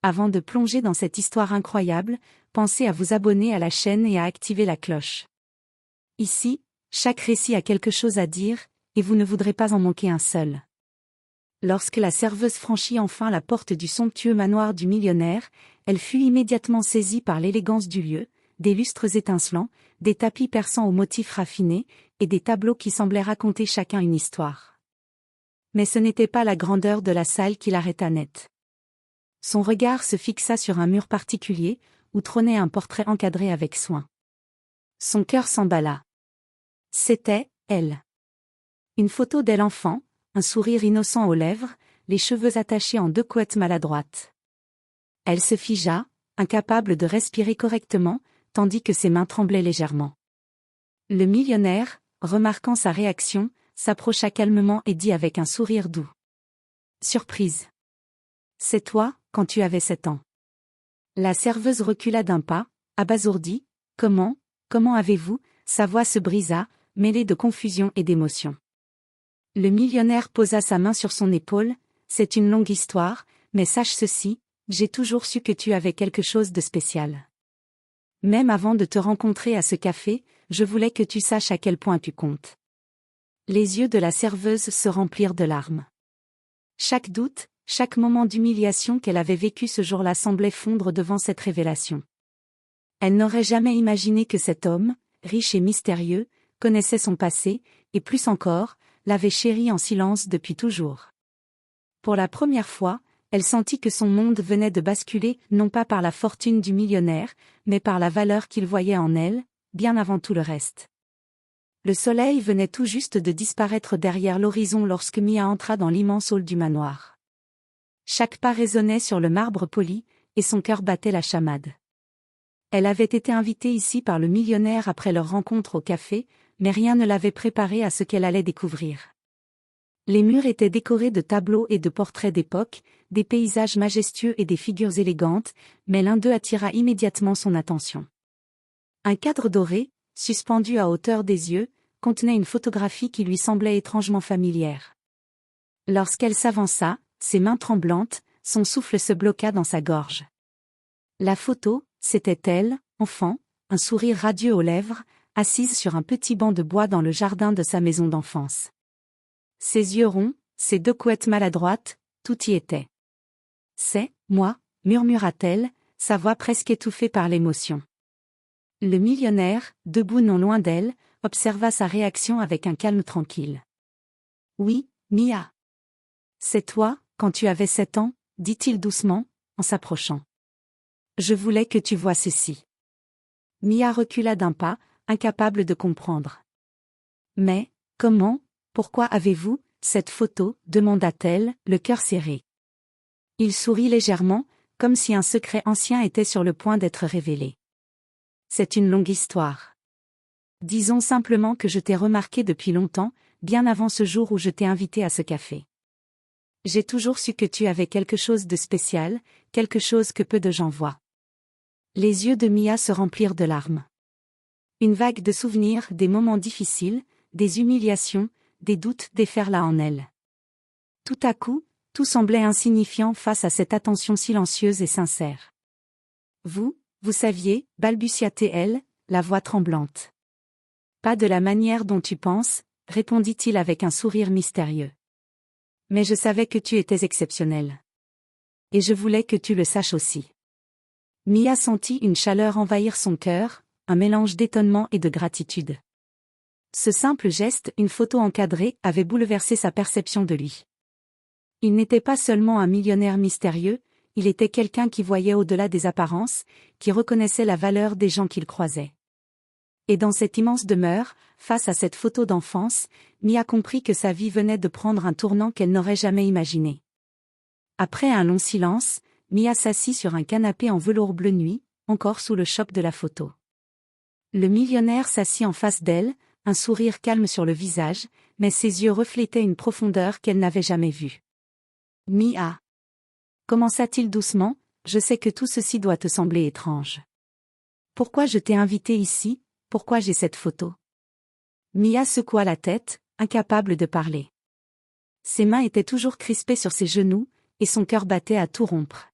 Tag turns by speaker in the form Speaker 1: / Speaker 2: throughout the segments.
Speaker 1: Avant de plonger dans cette histoire incroyable, pensez à vous abonner à la chaîne et à activer la cloche. Ici, chaque récit a quelque chose à dire, et vous ne voudrez pas en manquer un seul. Lorsque la serveuse franchit enfin la porte du somptueux manoir du millionnaire, elle fut immédiatement saisie par l'élégance du lieu, des lustres étincelants, des tapis persans aux motifs raffinés, et des tableaux qui semblaient raconter chacun une histoire. Mais ce n'était pas la grandeur de la salle qui l'arrêta net. Son regard se fixa sur un mur particulier, où trônait un portrait encadré avec soin. Son cœur s'emballa. C'était elle. Une photo d'elle enfant, un sourire innocent aux lèvres, les cheveux attachés en 2 couettes maladroites. Elle se figea, incapable de respirer correctement, tandis que ses mains tremblaient légèrement. Le millionnaire, remarquant sa réaction, s'approcha calmement et dit avec un sourire doux. « Surprise. C'est toi, quand tu avais 7 ans. » La serveuse recula d'un pas, abasourdie. « Comment avez-vous » Sa voix se brisa, mêlée de confusion et d'émotion. Le millionnaire posa sa main sur son épaule. « C'est une longue histoire, mais sache ceci, j'ai toujours su que tu avais quelque chose de spécial. Même avant de te rencontrer à ce café, je voulais que tu saches à quel point tu comptes. » Les yeux de la serveuse se remplirent de larmes. Chaque doute, chaque moment d'humiliation qu'elle avait vécu ce jour-là semblait fondre devant cette révélation. Elle n'aurait jamais imaginé que cet homme, riche et mystérieux, connaissait son passé, et plus encore, l'avait chéri en silence depuis toujours. Pour la première fois, elle sentit que son monde venait de basculer non pas par la fortune du millionnaire, mais par la valeur qu'il voyait en elle, bien avant tout le reste. Le soleil venait tout juste de disparaître derrière l'horizon lorsque Mia entra dans l'immense hall du manoir. Chaque pas résonnait sur le marbre poli, et son cœur battait la chamade. Elle avait été invitée ici par le millionnaire après leur rencontre au café, mais rien ne l'avait préparée à ce qu'elle allait découvrir. Les murs étaient décorés de tableaux et de portraits d'époque, des paysages majestueux et des figures élégantes, mais l'un d'eux attira immédiatement son attention. Un cadre doré, suspendu à hauteur des yeux, contenait une photographie qui lui semblait étrangement familière. Lorsqu'elle s'avança, ses mains tremblantes, son souffle se bloqua dans sa gorge. La photo, c'était elle, enfant, un sourire radieux aux lèvres, assise sur un petit banc de bois dans le jardin de sa maison d'enfance. Ses yeux ronds, ses 2 couettes maladroites, tout y était. « C'est moi » murmura-t-elle, sa voix presque étouffée par l'émotion. Le millionnaire, debout non loin d'elle, observa sa réaction avec un calme tranquille. « Oui, Mia. C'est toi, quand tu avais 7 ans, dit-il doucement, en s'approchant. Je voulais que tu vois ceci. » Mia recula d'un pas, incapable de comprendre. « Mais, comment, pourquoi avez-vous cette photo » demanda-t-elle, le cœur serré. Il sourit légèrement, comme si un secret ancien était sur le point d'être révélé. « C'est une longue histoire. Disons simplement que je t'ai remarqué depuis longtemps, bien avant ce jour où je t'ai invité à ce café. J'ai toujours su que tu avais quelque chose de spécial, quelque chose que peu de gens voient. » Les yeux de Mia se remplirent de larmes. Une vague de souvenirs, des moments difficiles, des humiliations, des doutes déferla en elle. Tout à coup, tout semblait insignifiant face à cette attention silencieuse et sincère. « Vous saviez » balbutia-t-elle, la voix tremblante. « Pas de la manière dont tu penses » répondit-il avec un sourire mystérieux. « Mais je savais que tu étais exceptionnel. Et je voulais que tu le saches aussi. » Mia sentit une chaleur envahir son cœur, un mélange d'étonnement et de gratitude. Ce simple geste, une photo encadrée, avait bouleversé sa perception de lui. Il n'était pas seulement un millionnaire mystérieux, il était quelqu'un qui voyait au-delà des apparences, qui reconnaissait la valeur des gens qu'il croisait. Et dans cette immense demeure, face à cette photo d'enfance, Mia comprit que sa vie venait de prendre un tournant qu'elle n'aurait jamais imaginé. Après un long silence, Mia s'assit sur un canapé en velours bleu nuit, encore sous le choc de la photo. Le millionnaire s'assit en face d'elle, un sourire calme sur le visage, mais ses yeux reflétaient une profondeur qu'elle n'avait jamais vue. « Mia » commença-t-il doucement, « je sais que tout ceci doit te sembler étrange. Pourquoi je t'ai invité ici, pourquoi j'ai cette photo ?» Mia secoua la tête, incapable de parler. Ses mains étaient toujours crispées sur ses genoux, et son cœur battait à tout rompre.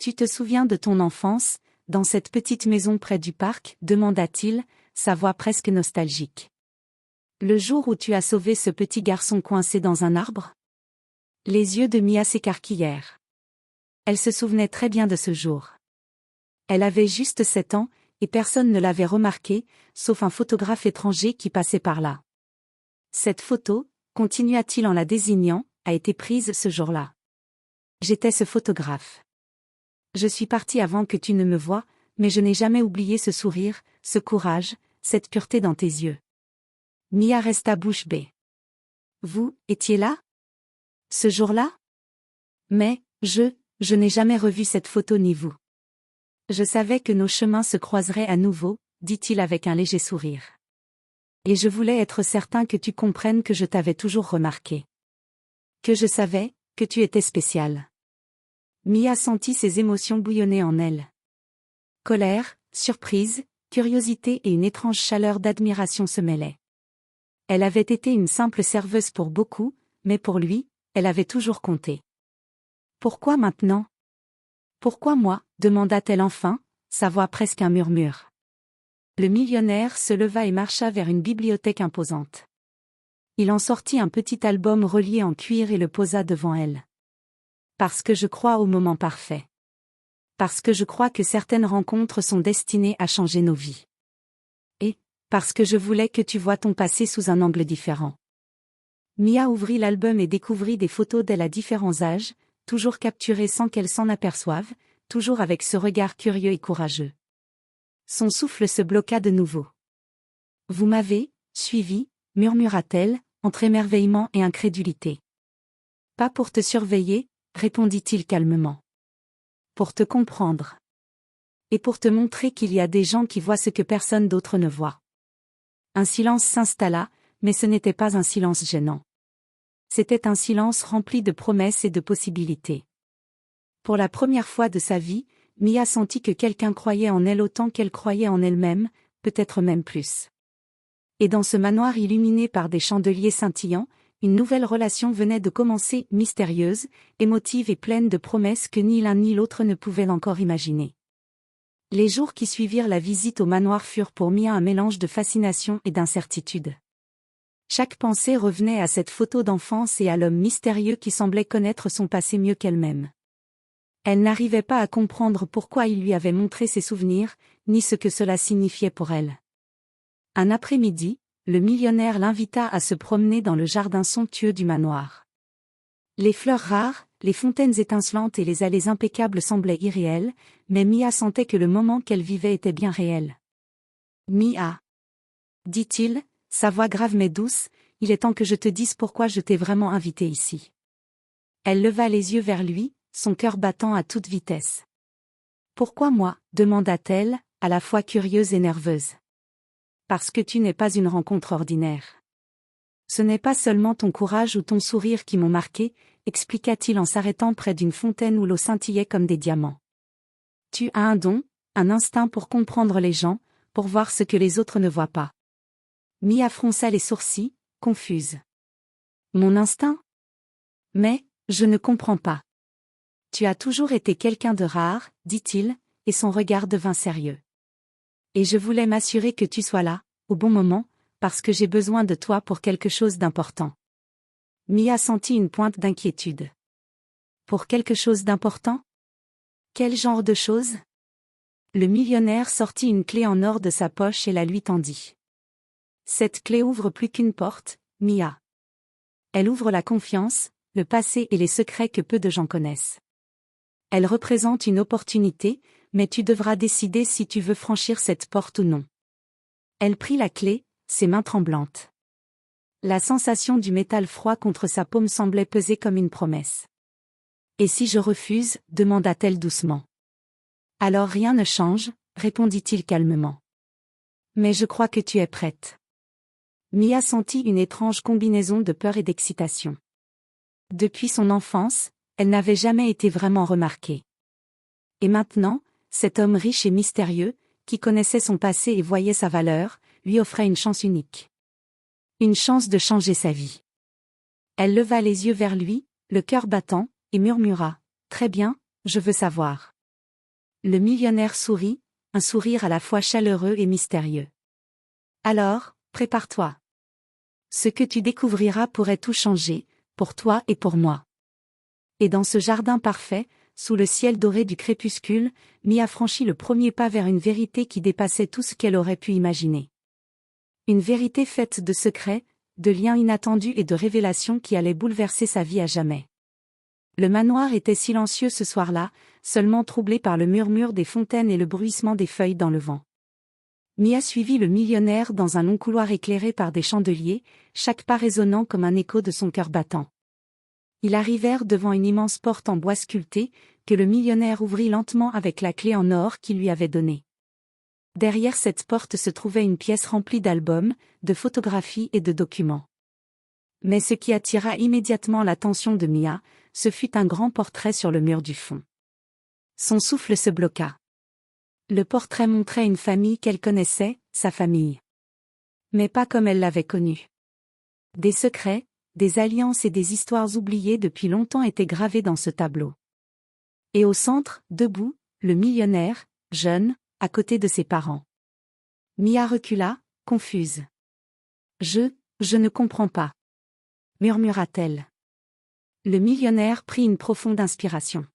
Speaker 1: Tu te souviens de ton enfance, dans cette petite maison près du parc, demanda-t-il, sa voix presque nostalgique. Le jour où tu as sauvé ce petit garçon coincé dans un arbre? Les yeux de Mia s'écarquillèrent. Elle se souvenait très bien de ce jour. Elle avait juste 7 ans, et personne ne l'avait remarqué, sauf un photographe étranger qui passait par là. Cette photo, continua-t-il en la désignant, a été prise ce jour-là. J'étais ce photographe. Je suis parti avant que tu ne me voies, mais je n'ai jamais oublié ce sourire, ce courage, cette pureté dans tes yeux. Mia resta bouche bée. Vous, étiez là? Ce jour-là? Mais, je n'ai jamais revu cette photo ni vous. Je savais que nos chemins se croiseraient à nouveau, dit-il avec un léger sourire. Et je voulais être certain que tu comprennes que je t'avais toujours remarqué. Que je savais, que tu étais spécial. Mia sentit ses émotions bouillonner en elle. Colère, surprise, curiosité et une étrange chaleur d'admiration se mêlaient. Elle avait été une simple serveuse pour beaucoup, mais pour lui, elle avait toujours compté. Pourquoi maintenant? Pourquoi moi? Demanda-t-elle enfin, sa voix presque un murmure. Le millionnaire se leva et marcha vers une bibliothèque imposante. Il en sortit un petit album relié en cuir et le posa devant elle. Parce que je crois au moment parfait. Parce que je crois que certaines rencontres sont destinées à changer nos vies. Et, parce que je voulais que tu vois ton passé sous un angle différent. Mia ouvrit l'album et découvrit des photos d'elle à différents âges, toujours capturées sans qu'elle s'en aperçoive, toujours avec ce regard curieux et courageux. Son souffle se bloqua de nouveau. Vous m'avez suivi, murmura-t-elle, entre émerveillement et incrédulité. Pas pour te surveiller, répondit-il calmement. Pour te comprendre. Et pour te montrer qu'il y a des gens qui voient ce que personne d'autre ne voit. Un silence s'installa, mais ce n'était pas un silence gênant. C'était un silence rempli de promesses et de possibilités. Pour la première fois de sa vie, Mia sentit que quelqu'un croyait en elle autant qu'elle croyait en elle-même, peut-être même plus. Et dans ce manoir illuminé par des chandeliers scintillants, une nouvelle relation venait de commencer, mystérieuse, émotive et pleine de promesses que ni l'un ni l'autre ne pouvaient encore imaginer. Les jours qui suivirent la visite au manoir furent pour Mia un mélange de fascination et d'incertitude. Chaque pensée revenait à cette photo d'enfance et à l'homme mystérieux qui semblait connaître son passé mieux qu'elle-même. Elle n'arrivait pas à comprendre pourquoi il lui avait montré ses souvenirs, ni ce que cela signifiait pour elle. Un après-midi, le millionnaire l'invita à se promener dans le jardin somptueux du manoir. Les fleurs rares, les fontaines étincelantes et les allées impeccables semblaient irréelles, mais Mia sentait que le moment qu'elle vivait était bien réel. « Mia, dit-il, sa voix grave mais douce, il est temps que je te dise pourquoi je t'ai vraiment invitée ici. » Elle leva les yeux vers lui, son cœur battant à toute vitesse. « Pourquoi moi ?» demanda-t-elle, à la fois curieuse et nerveuse. « Parce que tu n'es pas une rencontre ordinaire. Ce n'est pas seulement ton courage ou ton sourire qui m'ont marqué, expliqua-t-il en s'arrêtant près d'une fontaine où l'eau scintillait comme des diamants. Tu as un don, un instinct pour comprendre les gens, pour voir ce que les autres ne voient pas. Mia fronça les sourcils, confuse. Mon instinct? Mais, je ne comprends pas. Tu as toujours été quelqu'un de rare, dit-il, et son regard devint sérieux. Et je voulais m'assurer que tu sois là, au bon moment, parce que j'ai besoin de toi pour quelque chose d'important. Mia sentit une pointe d'inquiétude. Pour quelque chose d'important? Quel genre de chose? Le millionnaire sortit une clé en or de sa poche et la lui tendit. Cette clé ouvre plus qu'une porte, Mia. Elle ouvre la confiance, le passé et les secrets que peu de gens connaissent. Elle représente une opportunité, mais tu devras décider si tu veux franchir cette porte ou non. Elle prit la clé, ses mains tremblantes. La sensation du métal froid contre sa paume semblait peser comme une promesse. Et si je refuse, demanda-t-elle doucement. Alors rien ne change, répondit-il calmement. Mais je crois que tu es prête. Mia sentit une étrange combinaison de peur et d'excitation. Depuis son enfance, elle n'avait jamais été vraiment remarquée. Et maintenant, cet homme riche et mystérieux, qui connaissait son passé et voyait sa valeur, lui offrait une chance unique. Une chance de changer sa vie. Elle leva les yeux vers lui, le cœur battant, et murmura « Très bien, je veux savoir. Le millionnaire sourit, un sourire à la fois chaleureux et mystérieux. Alors, prépare-toi. Ce que tu découvriras pourrait tout changer, pour toi et pour moi. Et dans ce jardin parfait, sous le ciel doré du crépuscule, Mia franchit le premier pas vers une vérité qui dépassait tout ce qu'elle aurait pu imaginer. Une vérité faite de secrets, de liens inattendus et de révélations qui allaient bouleverser sa vie à jamais. Le manoir était silencieux ce soir-là, seulement troublé par le murmure des fontaines et le bruissement des feuilles dans le vent. Mia suivit le millionnaire dans un long couloir éclairé par des chandeliers, chaque pas résonnant comme un écho de son cœur battant. Ils arrivèrent devant une immense porte en bois sculpté, que le millionnaire ouvrit lentement avec la clé en or qu'il lui avait donnée. Derrière cette porte se trouvait une pièce remplie d'albums, de photographies et de documents. Mais ce qui attira immédiatement l'attention de Mia, ce fut un grand portrait sur le mur du fond. Son souffle se bloqua. Le portrait montrait une famille qu'elle connaissait, sa famille. Mais pas comme elle l'avait connue. Des secrets, des alliances et des histoires oubliées depuis longtemps étaient gravés dans ce tableau. Et au centre, debout, le millionnaire, jeune, à côté de ses parents. Mia recula, confuse. Je ne comprends pas. Murmura-t-elle. Le millionnaire prit une profonde inspiration.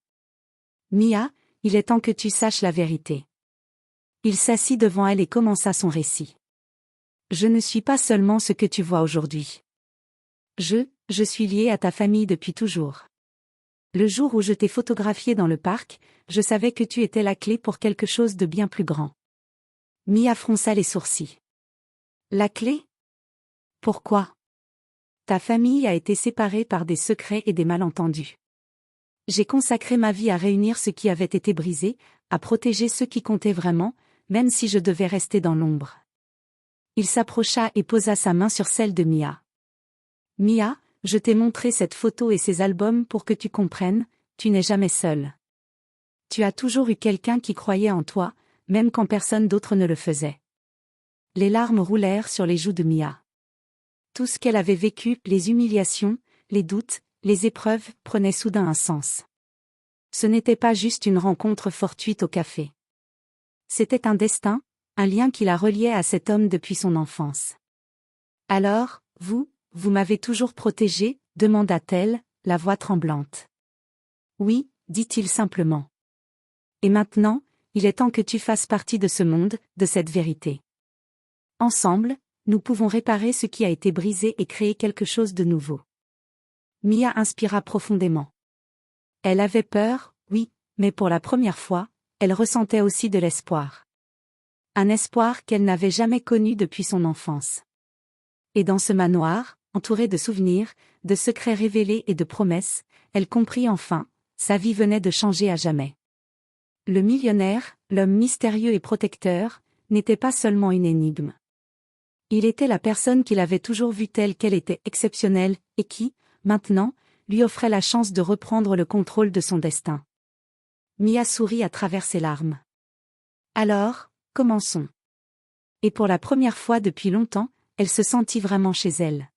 Speaker 1: Mia, il est temps que tu saches la vérité. Il s'assit devant elle et commença son récit. Je ne suis pas seulement ce que tu vois aujourd'hui. Je suis lié à ta famille depuis toujours. Le jour où je t'ai photographié dans le parc, je savais que tu étais la clé pour quelque chose de bien plus grand. Mia fronça les sourcils. La clé? Pourquoi? Ta famille a été séparée par des secrets et des malentendus. J'ai consacré ma vie à réunir ce qui avait été brisé, à protéger ceux qui comptaient vraiment, même si je devais rester dans l'ombre. Il s'approcha et posa sa main sur celle de Mia. Mia, je t'ai montré cette photo et ces albums pour que tu comprennes, tu n'es jamais seule. Tu as toujours eu quelqu'un qui croyait en toi, même quand personne d'autre ne le faisait. Les larmes roulèrent sur les joues de Mia. Tout ce qu'elle avait vécu, les humiliations, les doutes, les épreuves, prenaient soudain un sens. Ce n'était pas juste une rencontre fortuite au café. C'était un destin, un lien qui la reliait à cet homme depuis son enfance. Alors, vous m'avez toujours protégée, demanda-t-elle, la voix tremblante. Oui, dit-il simplement. Et maintenant, il est temps que tu fasses partie de ce monde, de cette vérité. Ensemble, nous pouvons réparer ce qui a été brisé et créer quelque chose de nouveau. Mia inspira profondément. Elle avait peur, oui, mais pour la première fois, elle ressentait aussi de l'espoir. Un espoir qu'elle n'avait jamais connu depuis son enfance. Et dans ce manoir, entouré de souvenirs, de secrets révélés et de promesses, elle comprit enfin, sa vie venait de changer à jamais. Le millionnaire, l'homme mystérieux et protecteur, n'était pas seulement une énigme. Il était la personne qu'il avait toujours vue telle qu'elle était exceptionnelle, et qui, maintenant, lui offrait la chance de reprendre le contrôle de son destin. Mia sourit à travers ses larmes. Alors, commençons. Et pour la première fois depuis longtemps, elle se sentit vraiment chez elle.